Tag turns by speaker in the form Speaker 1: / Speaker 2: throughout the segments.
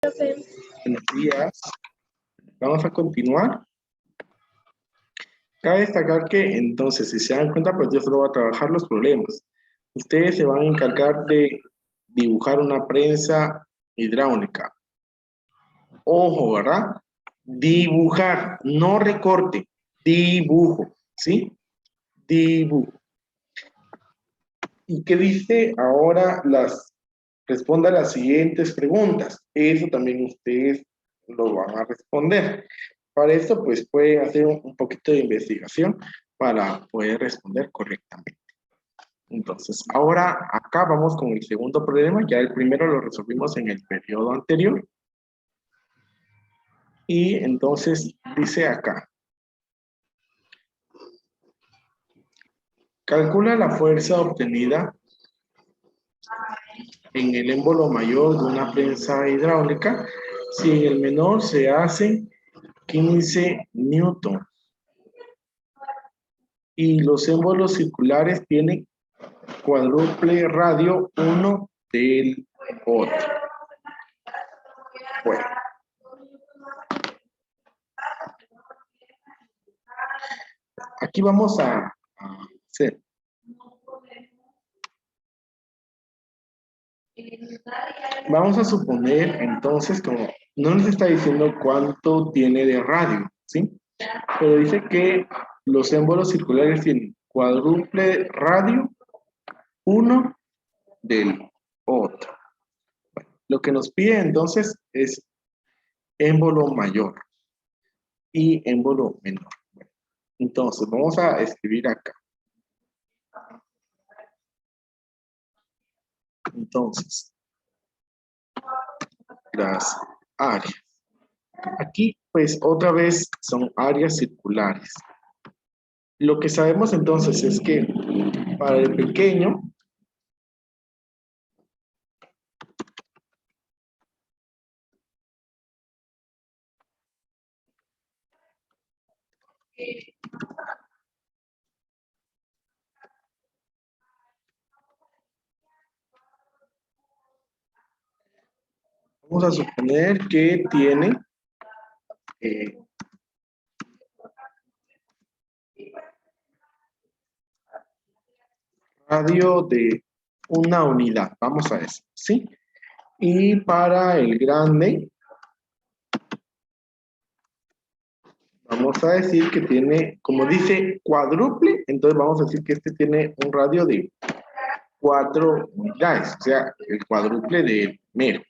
Speaker 1: Buenos días. Vamos a continuar. Cabe destacar que entonces, si se dan cuenta, pues yo solo voy a trabajar los problemas. Ustedes se van a encargar de dibujar una prensa hidráulica. Ojo, ¿verdad? Dibujar, no recorte, dibujo, ¿sí? Dibujo. ¿Y qué dice ahora? Responda a las siguientes preguntas. Eso también ustedes lo van a responder. Para esto, pues pueden hacer un poquito de investigación para poder responder correctamente. Entonces, ahora acá vamos con el segundo problema. Ya el primero lo resolvimos en el periodo anterior. Y entonces dice acá. Calcula la fuerza obtenida en el émbolo mayor de una prensa hidráulica si en el menor se hace 15 newton y los émbolos circulares tienen cuádruple radio uno del otro. Bueno. Aquí vamos a hacer. Vamos a suponer entonces, como no nos está diciendo cuánto tiene de radio, ¿sí? Pero dice que los émbolos circulares tienen cuádruple radio uno del otro. Bueno, lo que nos pide entonces es émbolo mayor y émbolo menor. Bueno, entonces vamos a escribir acá. Entonces, las áreas. Aquí, pues, otra vez son áreas circulares. Lo que sabemos entonces es que para el pequeño, vamos a suponer que tiene radio de una unidad, vamos a eso, ¿sí? Y para el grande, vamos a decir que tiene, como dice cuádruple, entonces vamos a decir que este tiene un radio de 4 unidades, o sea, el cuádruple del primero.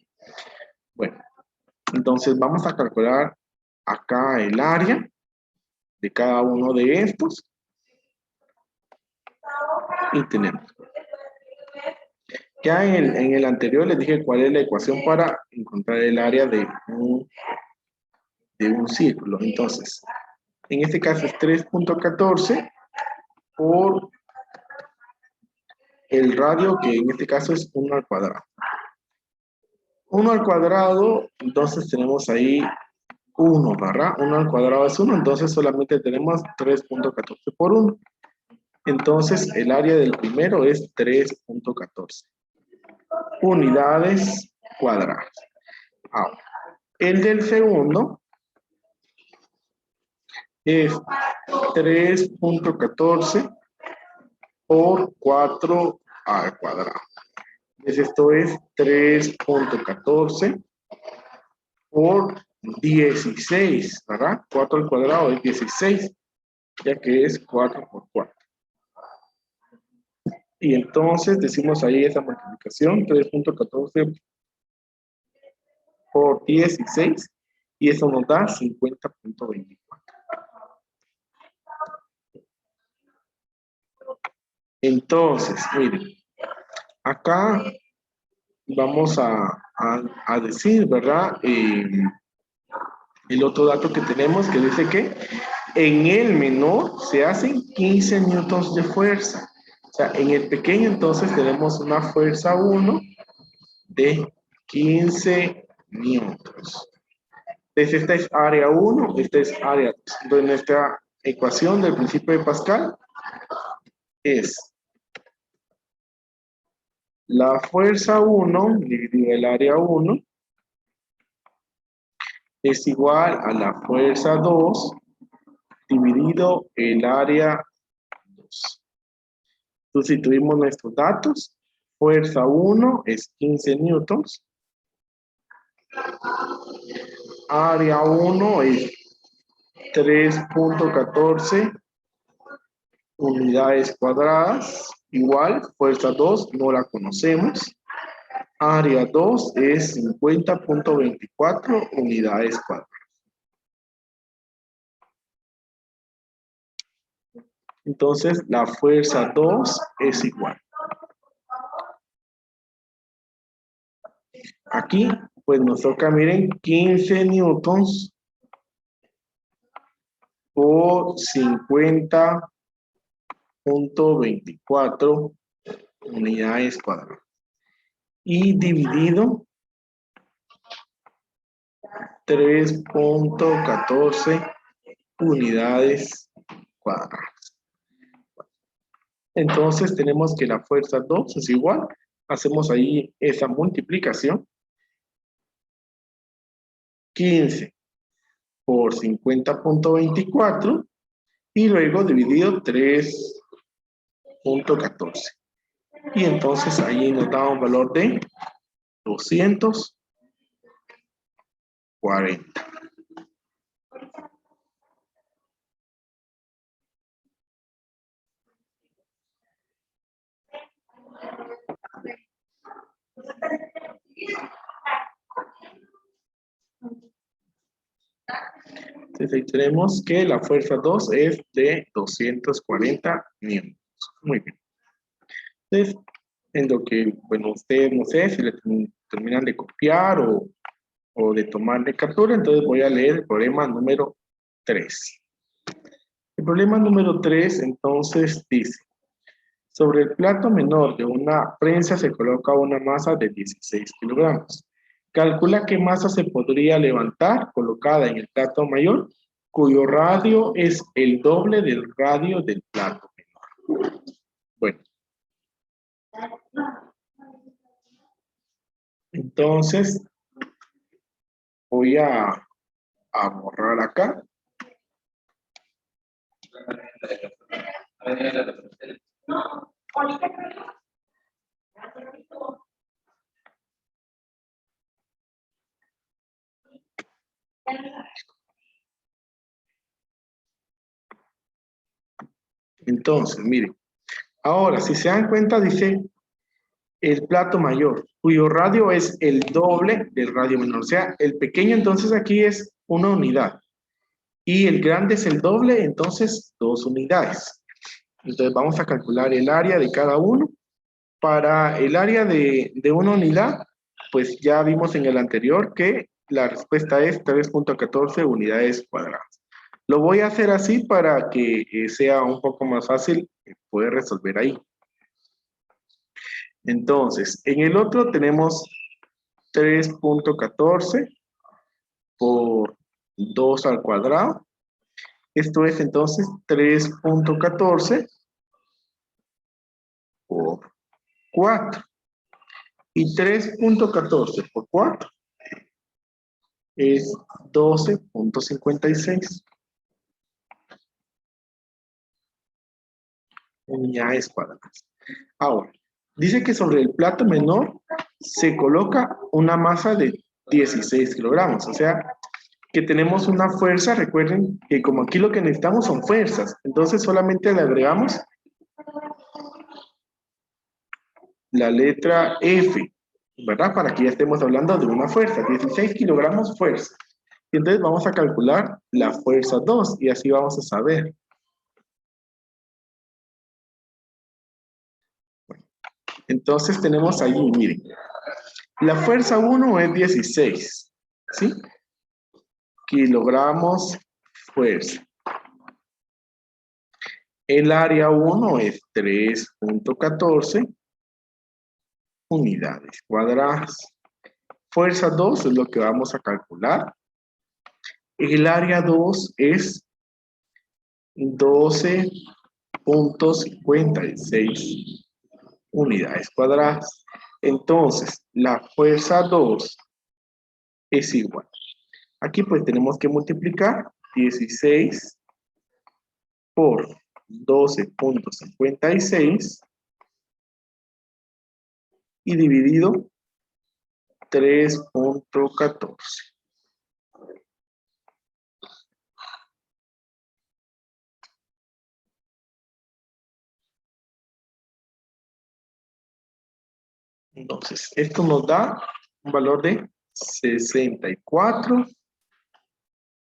Speaker 1: Bueno, entonces vamos a calcular acá el área de cada uno de estos. Y tenemos. Ya en el anterior les dije cuál es la ecuación para encontrar el área de un círculo. Entonces, en este caso es 3.14 por el radio, que en este caso es 1 al cuadrado. 1 al cuadrado, entonces tenemos ahí 1, ¿verdad? 1 al cuadrado es 1, entonces solamente tenemos 3.14 por 1. Entonces, el área del primero es 3.14 unidades cuadradas. Ahora, el del segundo es 3.14 por 4 al cuadrado. Entonces, esto es 3.14 por 16, ¿verdad? 4 al cuadrado es 16, ya que es 4 por 4. Y entonces decimos ahí esa multiplicación, 3.14 por 16, y eso nos da 50.24. Entonces, miren, acá vamos a decir, ¿verdad? El otro dato que tenemos que dice que en el menor se hacen 15 newtons de fuerza. O sea, en el pequeño entonces tenemos una fuerza 1 de 15 newtons. Entonces esta es área 1, esta es área 2. Entonces nuestra ecuación del principio de Pascal es la fuerza 1 dividido el área 1 es igual a la fuerza 2 dividido el área 2. Sustituimos nuestros datos. Fuerza 1 es 15 newtons. Área 1 es 3.14 unidades cuadradas. Igual, fuerza 2 no la conocemos. Área 2 es 50.24 unidades cuadradas. Entonces, la fuerza 2 es igual. Aquí, pues nos toca, miren, 15 newtons por 50.24 unidades cuadradas. Y dividido 3.14 unidades cuadradas. Entonces tenemos que la fuerza 2 es igual. Hacemos ahí esa multiplicación. 15 por 50.24 y luego dividido 3.14. Y entonces ahí nos da un valor de 240. Entonces ahí tenemos que la fuerza 2 es de 240 newtons. Muy bien. Entonces, en lo que, bueno, ustedes no sé si le terminan de copiar o de tomar de captura, entonces voy a leer el problema número 3. El problema número 3, entonces, dice: sobre el plato menor de una prensa se coloca una masa de 16 kilogramos. Calcula qué masa se podría levantar colocada en el plato mayor, cuyo radio es el doble del radio del plato menor. Bueno. Entonces, voy a borrar acá. Entonces, miren, ahora si se dan cuenta dice el plato mayor, cuyo radio es el doble del radio menor. O sea, el pequeño entonces aquí es una unidad y el grande es el doble, entonces 2 unidades. Entonces vamos a calcular el área de cada uno. Para el área de una unidad, pues ya vimos en el anterior que la respuesta es 3.14 unidades cuadradas. Lo voy a hacer así para que sea un poco más fácil poder resolver ahí. Entonces, en el otro tenemos 3.14 por 2 al cuadrado. Esto es entonces 3.14 por 4. Y 3.14 por 4 es 12.56 unidades cuadradas. Ahora, dice que sobre el plato menor se coloca una masa de 16 kilogramos. O sea, que tenemos una fuerza. Recuerden que como aquí lo que necesitamos son fuerzas. Entonces solamente le agregamos la letra F, ¿verdad? Para que ya estemos hablando de una fuerza. 16 kilogramos fuerza. Y entonces vamos a calcular la fuerza 2 y así vamos a saber. Bueno, entonces tenemos allí, miren. La fuerza 1 es 16, ¿sí? Kilogramos fuerza. El área 1 es 3.14 unidades cuadradas. Fuerza 2 es lo que vamos a calcular. El área 2 es 12.56 unidades cuadradas. Entonces, la fuerza 2 es igual Aquí pues tenemos que multiplicar 16 por 12.56 y dividido 3.14. Entonces, esto nos da un valor de 64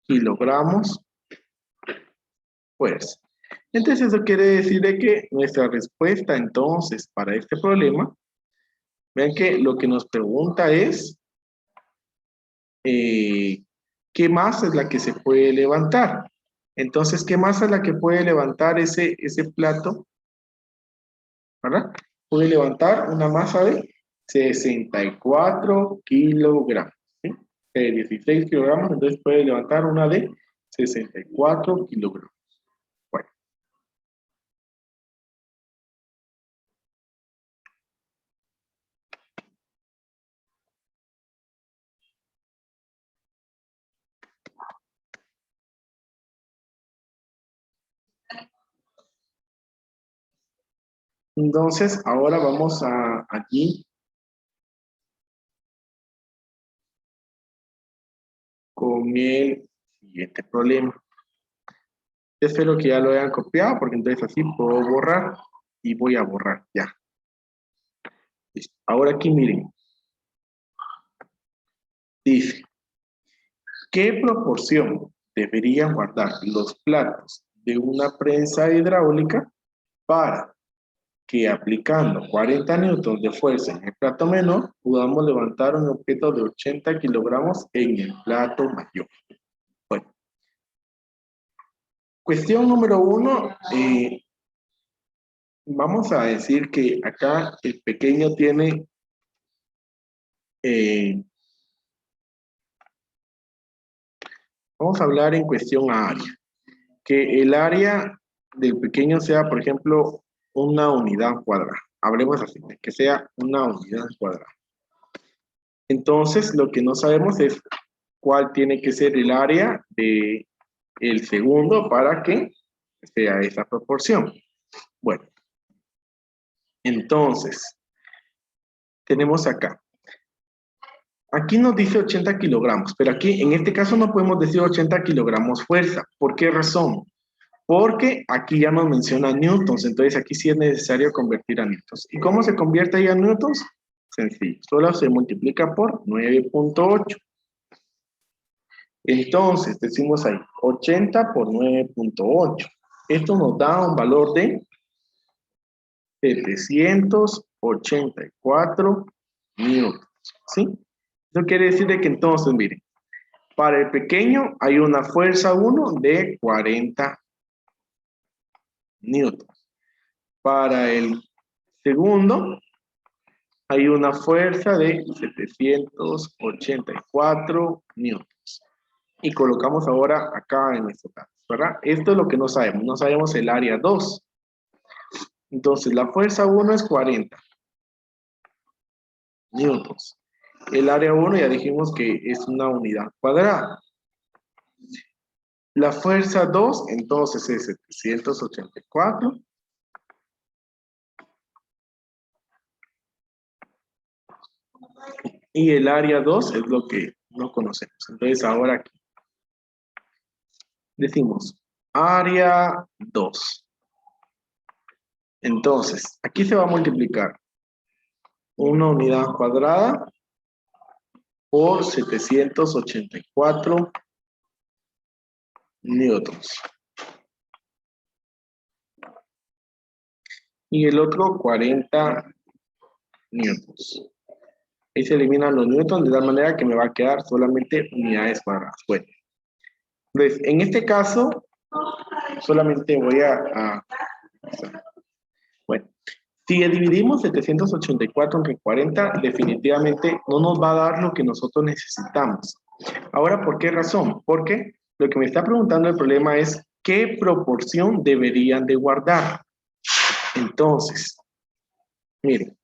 Speaker 1: kilogramos fuerza. Entonces, eso quiere decir de que nuestra respuesta entonces para este problema, vean que lo que nos pregunta es ¿qué masa es la que se puede levantar? Entonces, ¿qué masa es la que puede levantar ese plato? ¿Verdad? Puede levantar una masa de 64 kilogramos. ¿Sí? De 16 kilogramos, entonces puede levantar una de 64 kilogramos. Bueno. Entonces, ahora vamos a allí con el siguiente problema. Espero que ya lo hayan copiado, porque entonces así puedo borrar y voy a borrar ya. Listo. Ahora aquí miren. Dice, ¿qué proporción deberían guardar los platos de una prensa hidráulica para que aplicando 40 newtons de fuerza en el plato menor podamos levantar un objeto de 80 kilogramos en el plato mayor? Bueno, cuestión número 1, vamos a decir que acá el pequeño tiene vamos a hablar en cuestión a área. Que el área del pequeño sea, por ejemplo, una unidad cuadrada. Hablemos así, que sea una unidad cuadrada. Entonces, lo que no sabemos es cuál tiene que ser el área de el segundo para que sea esa proporción. Bueno, entonces, tenemos acá. Aquí nos dice 80 kilogramos, pero aquí en este caso no podemos decir 80 kilogramos fuerza. ¿Por qué razón? Porque aquí ya nos menciona newtons, entonces aquí sí es necesario convertir a newtons. ¿Y cómo se convierte ahí a newtons? Sencillo, solo se multiplica por 9.8. Entonces, decimos ahí, 80 por 9.8. Esto nos da un valor de 784 newtons, ¿sí? Eso quiere decir de que entonces, miren, para el pequeño hay una fuerza 1 de 40 newtons. Para el segundo hay una fuerza de 784 newtons. Y colocamos ahora acá en nuestro caso, ¿verdad? Esto es lo que no sabemos. No sabemos el área 2. Entonces, la fuerza 1 es 40 newtons. El área 1 ya dijimos que es una unidad cuadrada. La fuerza 2, entonces, es 784. Y el área 2 es lo que no conocemos. Entonces, ahora aquí decimos área 2. Entonces, aquí se va a multiplicar una unidad cuadrada por 784 newtons. Y el otro 40 newtons. Ahí se eliminan los newtons de tal manera que me va a quedar solamente unidades cuadradas. Bueno, entonces, en este caso, solamente voy bueno, si dividimos 784 entre 40, definitivamente no nos va a dar lo que nosotros necesitamos. Ahora, ¿por qué razón? Porque lo que me está preguntando el problema es ¿qué proporción deberían de guardar? Entonces, miren.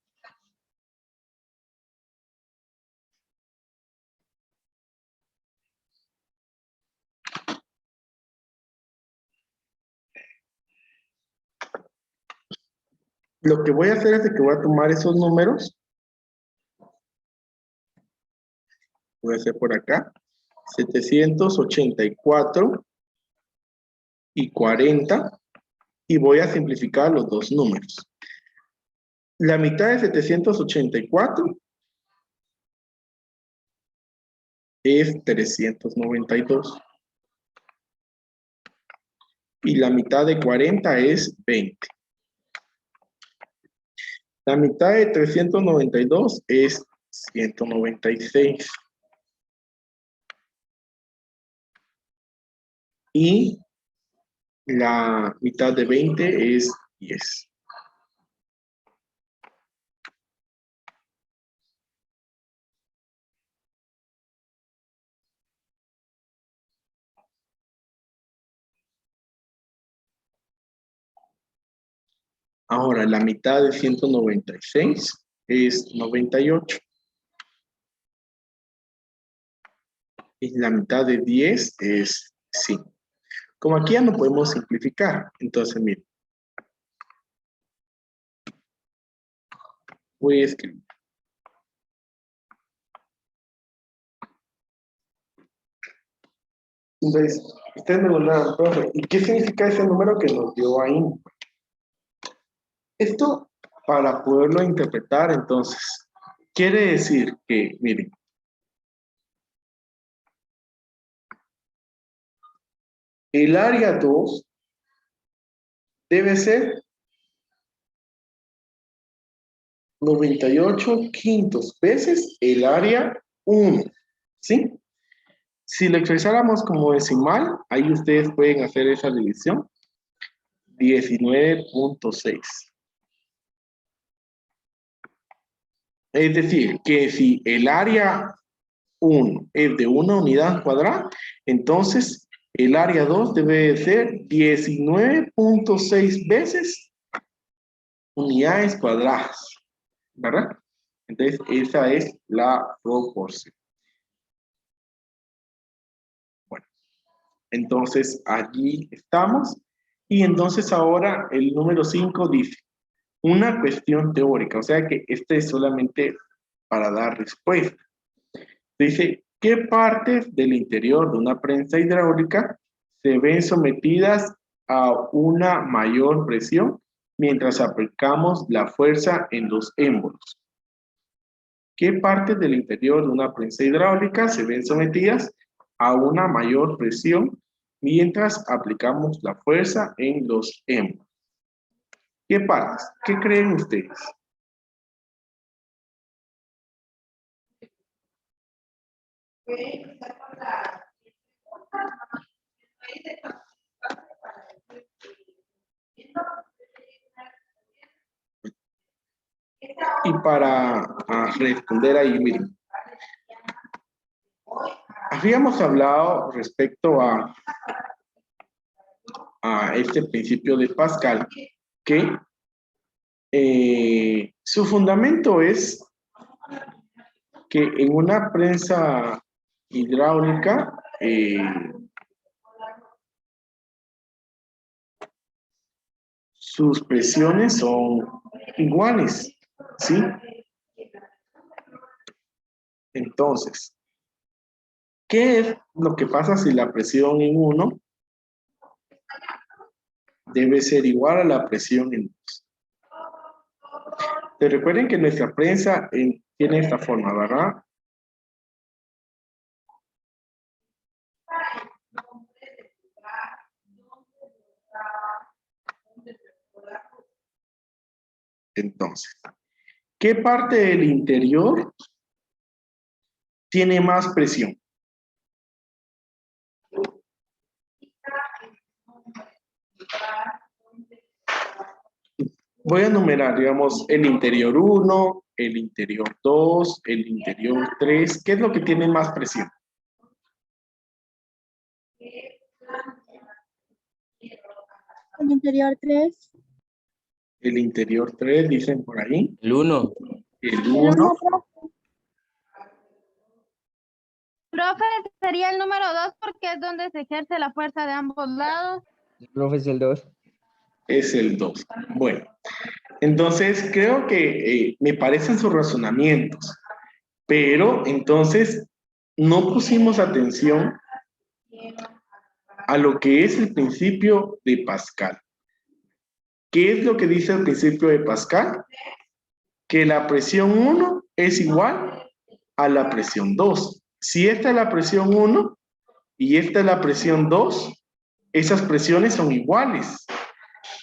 Speaker 1: Lo que voy a hacer es de que voy a tomar esos números. Voy a hacer por acá. 784 y 40. Y voy a simplificar los dos números. La mitad de 784 es 392. Y la mitad de 40 es 20. La mitad de 392 es 196. Y la mitad de 20 es 10. Ahora, la mitad de 196 es 98. Y la mitad de 10 es 5. Como aquí ya no podemos simplificar, entonces miren, voy a escribir. Entonces, ustedes me preguntaron, profe, ¿y qué significa ese número que nos dio ahí? Esto, para poderlo interpretar, entonces, quiere decir que, miren, el área 2 debe ser 98 quintos veces el área 1, ¿sí? Si lo expresáramos como decimal, ahí ustedes pueden hacer esa división. 19.6. Es decir, que si el área 1 es de una unidad cuadrada, entonces el área 2 debe de ser 19.6 veces unidades cuadradas, ¿verdad? Entonces, esa es la proporción. Bueno, entonces allí estamos. Y entonces ahora el número 5 dice, una cuestión teórica, o sea que este es solamente para dar respuesta. Dice, ¿qué partes del interior de una prensa hidráulica se ven sometidas a una mayor presión mientras aplicamos la fuerza en los émbolos? ¿Qué partes del interior de una prensa hidráulica se ven sometidas a una mayor presión mientras aplicamos la fuerza en los émbolos? ¿Qué partes? ¿Qué creen ustedes? Y para responder ahí, miren, habíamos hablado respecto a este principio de Pascal, que su fundamento es que en una prensa hidráulica sus presiones son iguales, ¿sí? Entonces, ¿qué es lo que pasa si la presión en 1 debe ser igual a la presión en 2? Te recuerden que nuestra prensa tiene esta forma, ¿verdad? Entonces, ¿qué parte del interior tiene más presión? Voy a enumerar, digamos, el interior 1, el interior 2, el interior 3. ¿Qué es lo que tiene más presión?
Speaker 2: El interior 3.
Speaker 1: El interior 3, dicen por ahí.
Speaker 3: El 1.
Speaker 1: El 1.
Speaker 2: Profe, sería el número 2 porque es donde se ejerce la fuerza de ambos lados.
Speaker 3: Profe, es el 2.
Speaker 1: Es el 2. Bueno, Entonces, creo que me parecen sus razonamientos, pero entonces no pusimos atención a lo que es el principio de Pascal. ¿Qué es lo que dice el principio de Pascal? Que la presión 1 es igual a la presión 2. Si esta es la presión 1 y esta es la presión 2, esas presiones son iguales.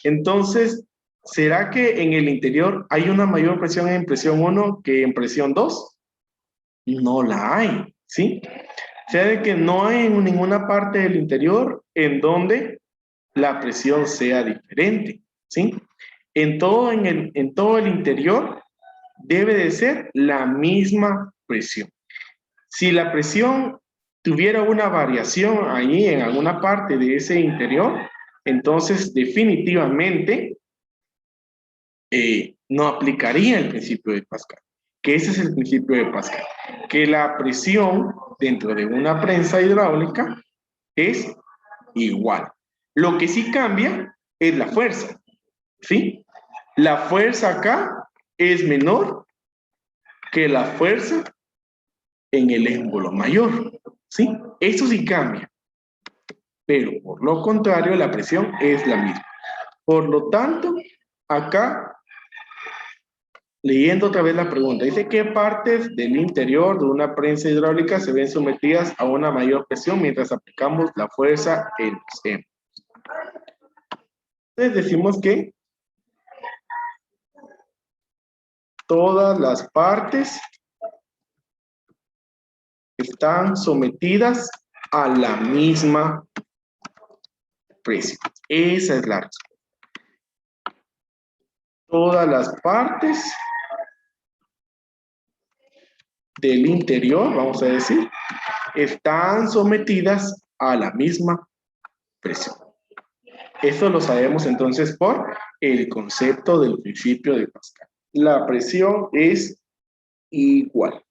Speaker 1: Entonces, ¿será que en el interior hay una mayor presión en presión 1 que en presión 2? No la hay, ¿sí? O sea, de que no hay en ninguna parte del interior en donde la presión sea diferente, ¿sí? En todo el interior debe de ser la misma presión. Si la presión tuviera una variación ahí en alguna parte de ese interior, entonces definitivamente no aplicaría el principio de Pascal, que ese es el principio de Pascal, que la presión dentro de una prensa hidráulica es igual. Lo que sí cambia es la fuerza, ¿sí? La fuerza acá es menor que la fuerza en el émbolo mayor, ¿sí? Eso sí cambia, pero por lo contrario la presión es la misma. Por lo tanto, acá, leyendo otra vez la pregunta, dice ¿qué partes del interior de una prensa hidráulica se ven sometidas a una mayor presión mientras aplicamos la fuerza en los émbolos? Entonces decimos que todas las partes están sometidas a la misma presión. Esa es la respuesta. Todas las partes del interior, vamos a decir, están sometidas a la misma presión. Eso lo sabemos entonces por el concepto del principio de Pascal. La presión es igual.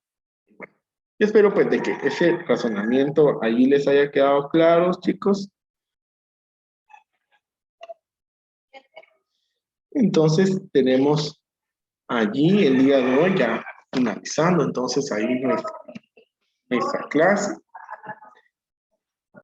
Speaker 1: Bueno, yo espero pues de que ese razonamiento ahí les haya quedado claro, chicos. Entonces tenemos allí el día de hoy ya finalizando entonces ahí nuestra clase.